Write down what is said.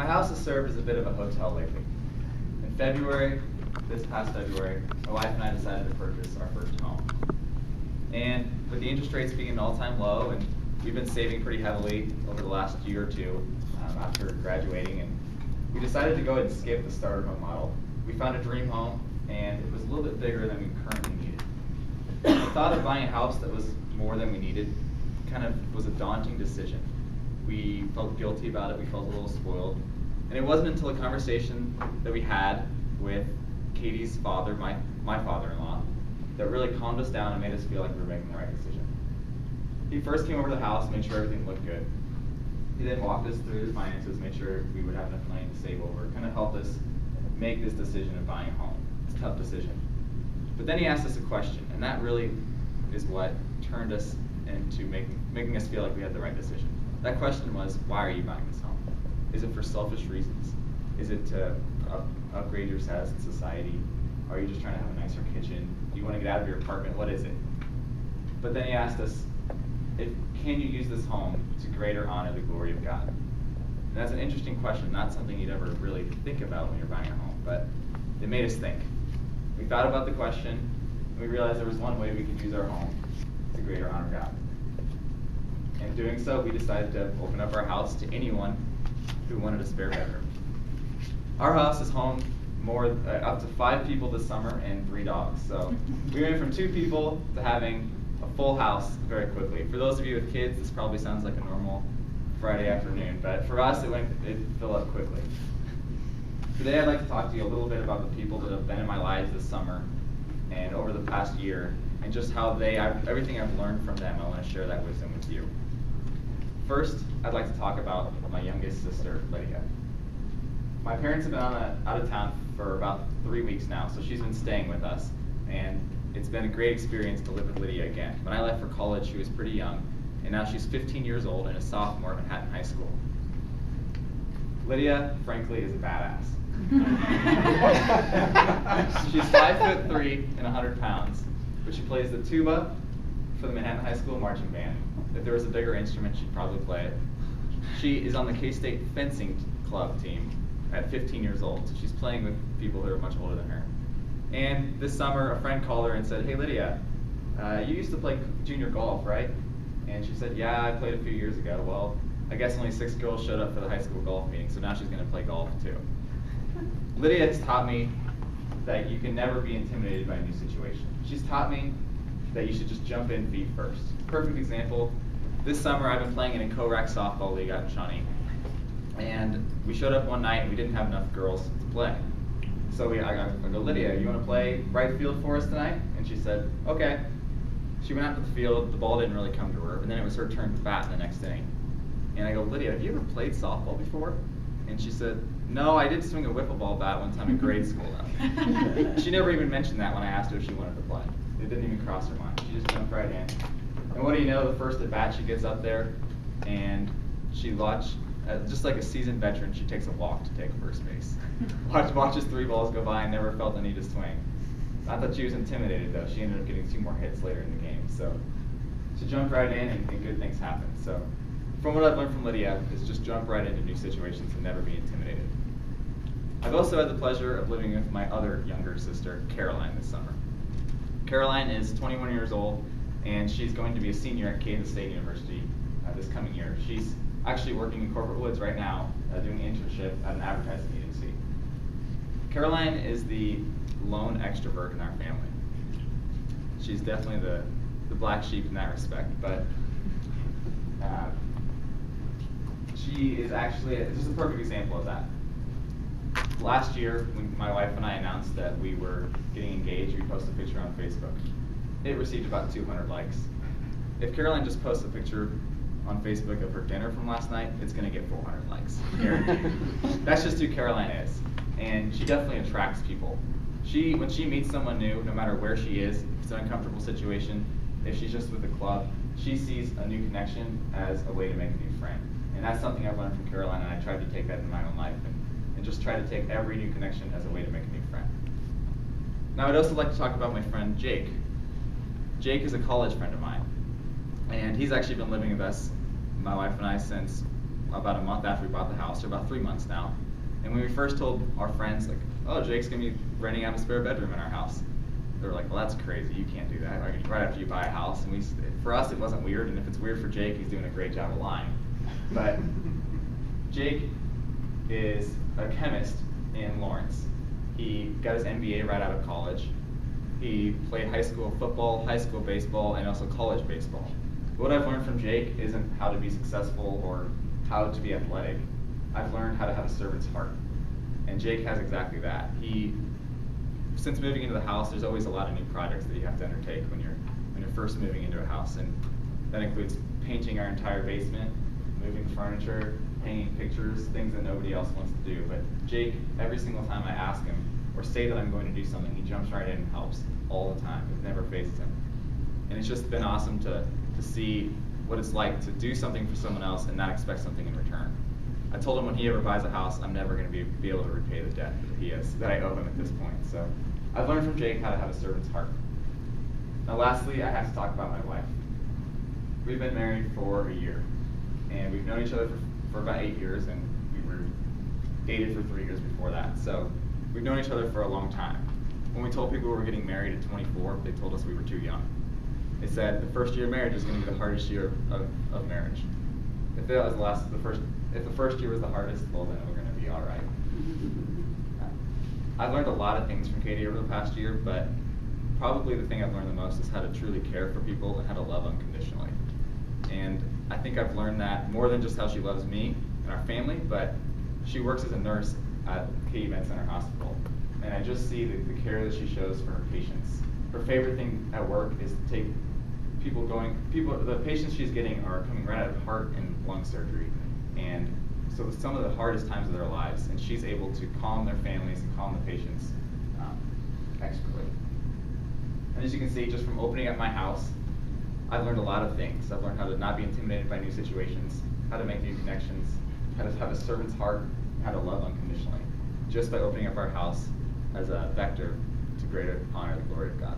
My house has served as a bit of a hotel lately. In February, this past February, my wife and I decided to purchase our first home. And with the interest rates being an all-time low, and we've been saving pretty heavily over the last year or two after graduating, and we decided to go ahead and skip the starter home model. We found a dream home, and it was a little bit bigger than we currently needed. The thought of buying a house that was more than we needed kind of was a daunting decision. We felt guilty about it, we felt a little spoiled. And it wasn't until a conversation that we had with Katie's father, my father-in-law, that really calmed us down and made us feel like we were making the right decision. He first came over to the house, made sure everything looked good. He then walked us through the finances, made sure we would have enough money to save over, kind of helped us make this decision of buying a home. It's a tough decision. But then he asked us a question, and that really is what turned us into making us feel like we had the right decision. That question was, why are you buying this home? Is it for selfish reasons? Is it to upgrade your status in society? Are you just trying to have a nicer kitchen? Do you want to get out of your apartment? What is it? But then he asked us, can you use this home to greater honor the glory of God? And that's an interesting question, not something you'd ever really think about when you're buying a home, but it made us think. We thought about the question, and we realized there was one way we could use our home to greater honor God. And in doing so, we decided to open up our house to anyone who wanted a spare bedroom. Our house is home up to 5 people this summer and 3 dogs. So we went from 2 people to having a full house very quickly. For those of you with kids, this probably sounds like a normal Friday afternoon, but for us, it filled up quickly. Today, I'd like to talk to you a little bit about the people that have been in my lives this summer and over the past year, and just how everything I've learned from them, I want to share that wisdom with you. First, I'd like to talk about my youngest sister, Lydia. My parents have been out of town for about 3 weeks now, so she's been staying with us, and it's been a great experience to live with Lydia again. When I left for college, she was pretty young, and now she's 15 years old and a sophomore at Manhattan High School. Lydia, frankly, is a badass. She's 5'3" and 100 pounds, but she plays the tuba for the Manhattan High School marching band. If there was a bigger instrument, she'd probably play it. She is on the K-State fencing club team at 15 years old, so she's playing with people that are much older than her. And this summer, a friend called her and said, "Hey Lydia, you used to play junior golf, right?" And she said, "Yeah, I played a few years ago." Well, I guess only 6 girls showed up for the high school golf meeting, so now she's going to play golf too. Lydia has taught me that you can never be intimidated by a new situation. She's taught me that you should just jump in feet first. Perfect example, this summer I've been playing in a co-rec softball league out in Shawnee. And we showed up one night and we didn't have enough girls to play. So I go, "Lydia, you want to play right field for us tonight?" And she said, "Okay." She went out to the field, the ball didn't really come to her, and then it was her turn to bat in the next inning. And I go, "Lydia, have you ever played softball before?" And she said, "No, I did swing a wiffle ball bat one time in grade school though." She never even mentioned that when I asked her if she wanted to play. It didn't even cross her mind. She just jumped right in. And what do you know, the first at bat she gets up there and she just like a seasoned veteran, she takes a walk to take first base. Watches 3 balls go by and never felt the need to swing. Not that she was intimidated though. She ended up getting 2 more hits later in the game. So she jumped right in and good things happened. So from what I've learned from Lydia is just jump right into new situations and never be intimidated. I've also had the pleasure of living with my other younger sister, Caroline, this summer. Caroline is 21 years old and she's going to be a senior at Kansas State University this coming year. She's actually working in corporate woods right now, doing an internship at an advertising agency. Caroline is the lone extrovert in our family. She's definitely the black sheep in that respect, but she is actually just a perfect example of that. Last year, when my wife and I announced that we were getting engaged, we posted a picture on Facebook. It received about 200 likes. If Caroline just posts a picture on Facebook of her dinner from last night, it's going to get 400 likes, guaranteed. That's just who Caroline is, and she definitely attracts people. When she meets someone new, no matter where she is, if it's an uncomfortable situation, if she's just with a club, she sees a new connection as a way to make a new friend. And that's something I've learned from Caroline, and I tried to take that in my own life and just try to take every new connection as a way to make a new friend. Now, I'd also like to talk about my friend Jake. Jake is a college friend of mine, and he's actually been living with us, my wife and I, since about a month after we bought the house, or about 3 months now. And when we first told our friends, like, oh, Jake's gonna be renting out a spare bedroom in our house, they were like, well, that's crazy, you can't do that, like, right after you buy a house. And for us, it wasn't weird, and if it's weird for Jake, he's doing a great job of lying. But Jake is a chemist in Lawrence. He got his MBA right out of college. He played high school football, high school baseball, and also college baseball. What I've learned from Jake isn't how to be successful or how to be athletic. I've learned how to have a servant's heart. And Jake has exactly that. Since moving into the house, there's always a lot of new projects that you have to undertake when you're first moving into a house. And that includes painting our entire basement, moving furniture, hanging pictures, things that nobody else wants to do. But Jake, every single time I ask him or say that I'm going to do something, he jumps right in and helps all the time. It never phases him. And it's just been awesome to see what it's like to do something for someone else and not expect something in return. I told him when he ever buys a house, I'm never going to be able to repay the debt that I owe him at this point. So I've learned from Jake how to have a servant's heart. Now lastly, I have to talk about my wife. We've been married for a year, and we've known each other for about 8 years, and we were dated for 3 years before that. So we've known each other for a long time. When we told people we were getting married at 24, they told us we were too young. They said the first year of marriage is going to be the hardest year of marriage. If that was if the first year was the hardest, well then we're going to be all right. I've learned a lot of things from Katie over the past year, but probably the thing I've learned the most is how to truly care for people and how to love unconditionally. And I think I've learned that more than just how she loves me and our family, but she works as a nurse at Katie Med Center Hospital. And I just see the care that she shows for her patients. Her favorite thing at work is to take the patients she's getting are coming right out of heart and lung surgery. And so some of the hardest times of their lives, and she's able to calm their families and calm the patients expertly. And as you can see, just from opening up my house, I've learned a lot of things. I've learned how to not be intimidated by new situations, how to make new connections, how to have a servant's heart, and how to love unconditionally, just by opening up our house as a vector to greater honor the glory of God.